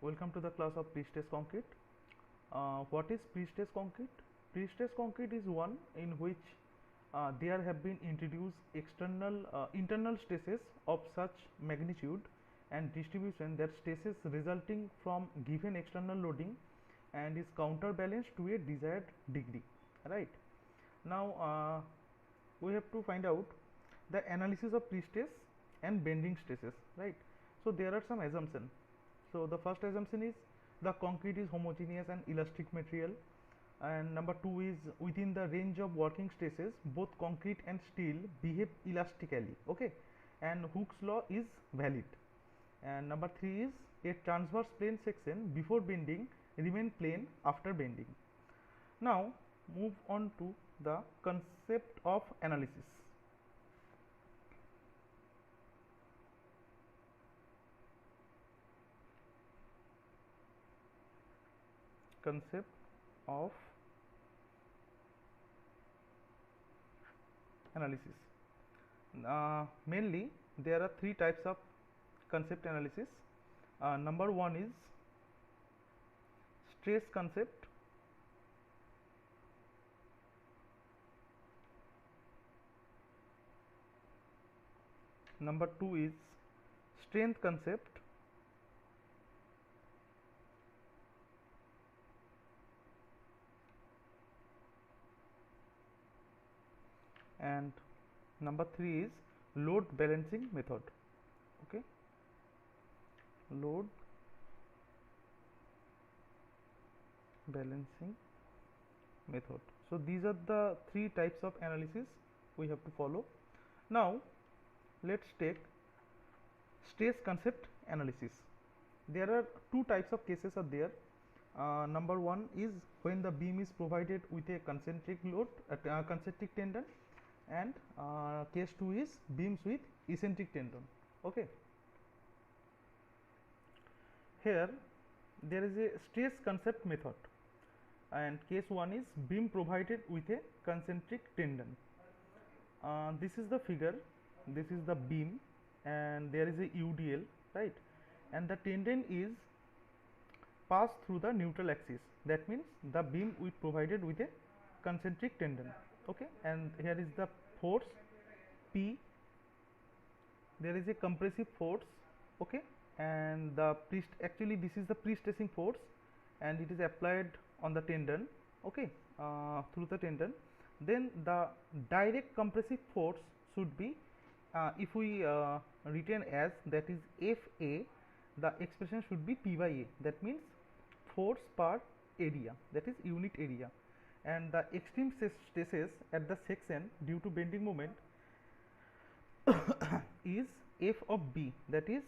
Welcome to the class of pre-stress concrete. What is pre-stress concrete? Pre-stress concrete is one in which there have been introduced internal stresses of such magnitude and distribution that stresses resulting from given external loading and is counterbalanced to a desired degree. Right. Now we have to find out the analysis of pre-stress and bending stresses. Right. So there are some assumptions. So the first assumption is the concrete is homogeneous and elastic material, and number two is within the range of working stresses both concrete and steel behave elastically, okay, and Hooke's law is valid. And number three is a transverse plane section before bending remain plane after bending. Now move on to the concept of analysis. Concept of analysis. Mainly there are three types of concept analysis. Number one is stress concept. Number two is strength concept. And number three is load balancing method. Okay, load balancing method. So these are the three types of analysis we have to follow. Now let's take stress concept analysis. There are two types of cases are there. Number one is when the beam is provided with a concentric load, concentric tendon, and case 2 is beams with eccentric tendon. Okay, here there is a stress concept method, and case 1 is beam provided with a concentric tendon. This is the figure, this is the beam, and there is a UDL, right, and the tendon is passed through the neutral axis. That means the beam we provided with a concentric tendon. Okay, and here is the force P, there is a compressive force, okay, and the actually this is the pre-stressing force, and it is applied on the tendon, okay, through the tendon. Then the direct compressive force should be, if we retain as, that is Fa, the expression should be P by A, that means force per area, that is unit area. And the extreme stresses at the section due to bending moment is F of B, that is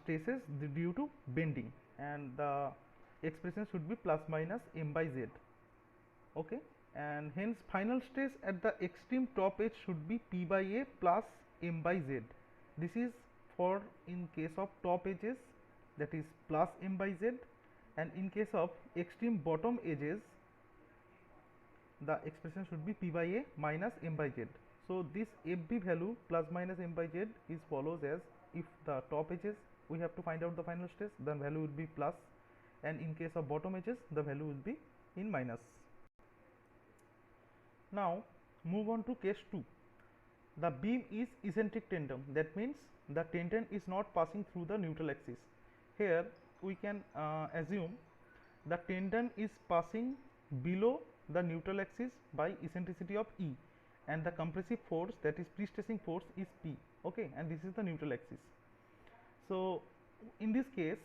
stresses due to bending, and the expression should be plus minus m by z. Okay, and hence final stress at the extreme top edge should be P by A plus m by z. This is for in case of top edges, that is plus m by z, and in case of extreme bottom edges the expression should be P by A minus m by z. So this FB value plus minus m by z is follows as, if the top edges we have to find out the final stress, then value will be plus, and in case of bottom edges the value will be in minus. Now move on to case 2. The beam is eccentric tendon, that means the tendon is not passing through the neutral axis. Here we can assume the tendon is passing below the neutral axis by eccentricity of E, and the compressive force, that is pre-stressing force, is P, okay, and this is the neutral axis. So in this case,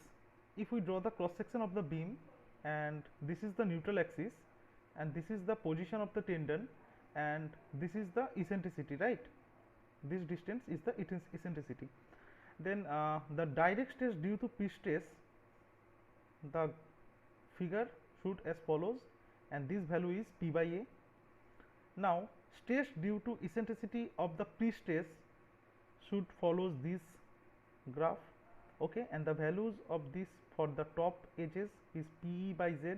if we draw the cross section of the beam, and this is the neutral axis, and this is the position of the tendon, and this is the eccentricity, right, this distance is the eccentricity, then the direct stress due to pre-stress, the figure should as follows, and this value is P by A. Now stress due to eccentricity of the pre-stress should follows this graph, okay, and the values of this for the top edges is Pe by Z,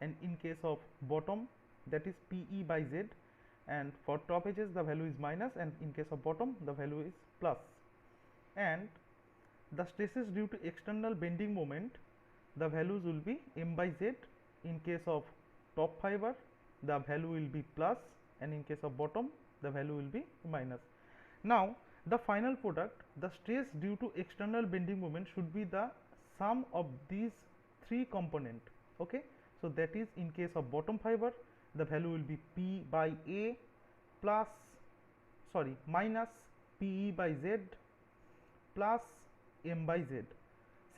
and in case of bottom that is Pe by Z, and for top edges the value is minus, and in case of bottom the value is plus. And the stresses due to external bending moment the values will be m by z. In case of top fiber, the value will be plus, and in case of bottom, the value will be minus. Now, the final product, the stress due to external bending moment should be the sum of these three component. Okay, so that is, in case of bottom fiber, the value will be P by A plus, sorry, minus PE by Z plus M by Z.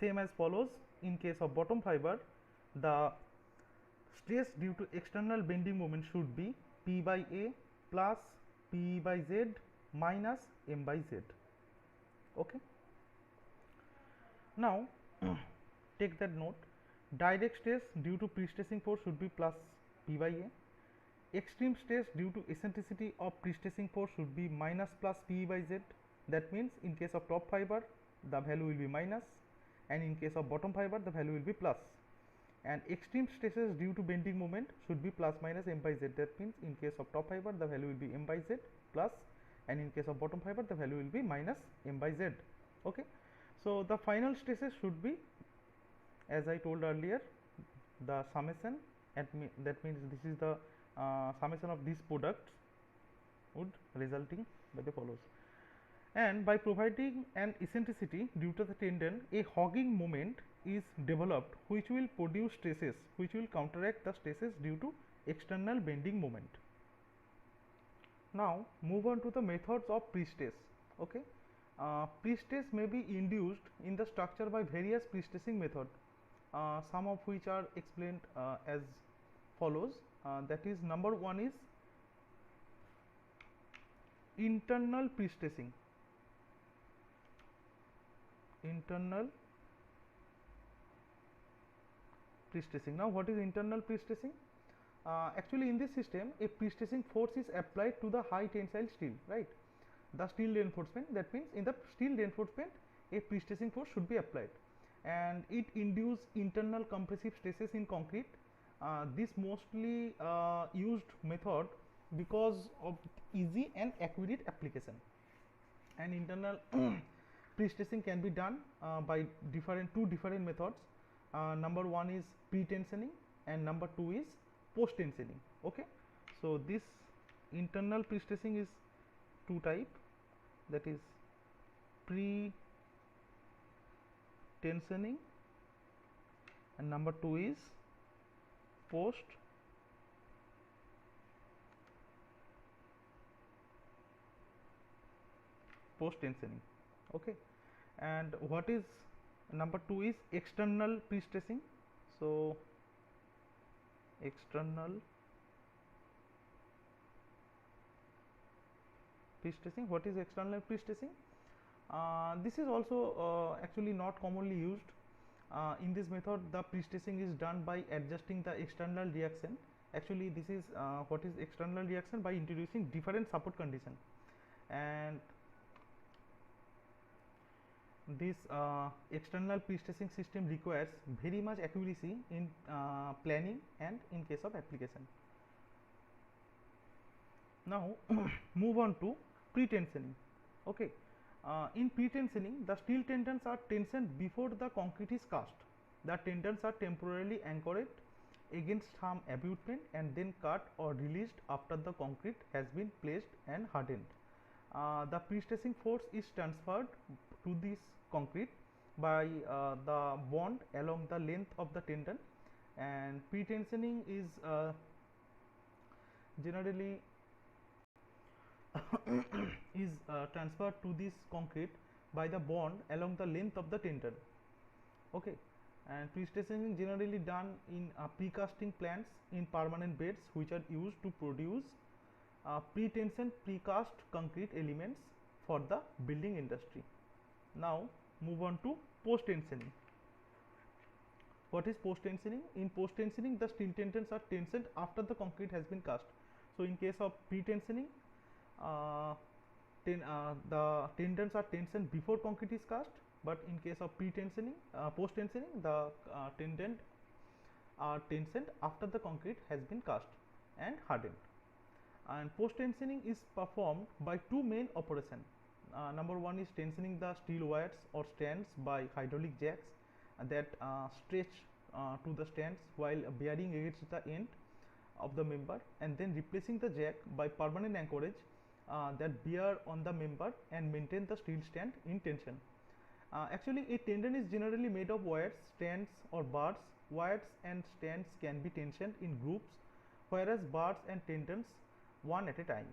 Same as follows. In case of bottom fiber, the stress due to external bending moment should be P by A plus PE by Z minus M by Z. Okay. Now, take that note. Direct stress due to pre-stressing force should be plus P by A. Extreme stress due to eccentricity of pre-stressing force should be minus plus P by Z. That means, in case of top fiber, the value will be minus, and in case of bottom fiber, the value will be plus. And extreme stresses due to bending moment should be plus minus M by Z. That means, in case of top fiber, the value will be M by Z plus, and in case of bottom fiber, the value will be minus M by Z. Okay. So, the final stresses should be, as I told earlier, the summation, that means this is the summation of these products would resulting by the follows. And by providing an eccentricity due to the tendon, a hogging moment is developed which will produce stresses which will counteract the stresses due to external bending moment. Now, move on to the methods of pre-stress. Okay. Pre-stress may be induced in the structure by various pre-stressing methods, some of which are explained as follows. That is, number one is internal pre-stressing. Internal pre-stressing. Now, what is internal pre-stressing? Actually, in this system, a pre-stressing force is applied to the high tensile steel, right? The steel reinforcement. That means, in the steel reinforcement, a pre-stressing force should be applied, and it induces internal compressive stresses in concrete. This mostly used method because of easy and accurate application. And internal pre-stressing can be done by two different methods. Number one is pre-tensioning, and number two is post-tensioning. Okay. So, this internal pre-stressing is two type, that is pre-tensioning, and number two is post-tensioning. Okay. And what is number two is external pre-stressing. So, external pre-stressing. What is external pre-stressing? This is also actually not commonly used. In this method, the pre-stressing is done by adjusting the external reaction. Actually, this is what is external reaction, by introducing different support condition, and this external pre-stressing system requires very much accuracy in planning and in case of application. Now, move on to pre-tensioning. Okay. In pre-tensioning, the steel tendons are tensioned before the concrete is cast. The tendons are temporarily anchored against some abutment and then cut or released after the concrete has been placed and hardened. The pre-stressing force is transferred to this concrete by the bond along the length of the tendon, and pre-tensioning is generally is transferred to this concrete by the bond along the length of the tendon. Okay. And pre-stressing is generally done in pre-casting plants in permanent beds, which are used to produce pre-tension pre-cast concrete elements for the building industry. Now, move on to post-tensioning. What is post-tensioning? In post-tensioning, the steel tendons are tensioned after the concrete has been cast. So, in case of pre-tensioning, the tendons are tensioned before concrete is cast, but in case of pre-tensioning, post-tensioning, the tendons are tensioned after the concrete has been cast and hardened. And post-tensioning is performed by two main operations. Number one is tensioning the steel wires or strands by hydraulic jacks that stretch to the stands while bearing against the end of the member, and then replacing the jack by permanent anchorage that bear on the member and maintain the steel stand in tension. Actually, a tendon is generally made of wires, strands, or bars. Wires and strands can be tensioned in groups, whereas bars and tendons one at a time.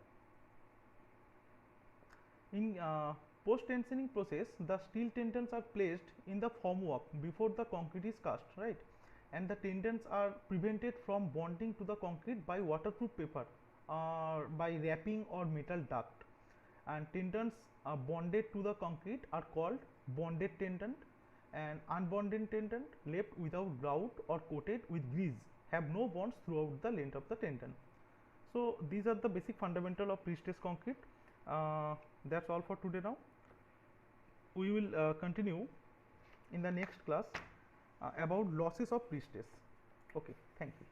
In post-tensioning process, the steel tendons are placed in the formwork before the concrete is cast, right? And the tendons are prevented from bonding to the concrete by waterproof paper or by wrapping or metal duct. And tendons bonded to the concrete are called bonded tendon, and unbonded tendon left without grout or coated with grease have no bonds throughout the length of the tendon. So these are the basic fundamental of pre-stress concrete. That's all for today. Now we will continue in the next class about losses of pre-stress. Okay, thank you.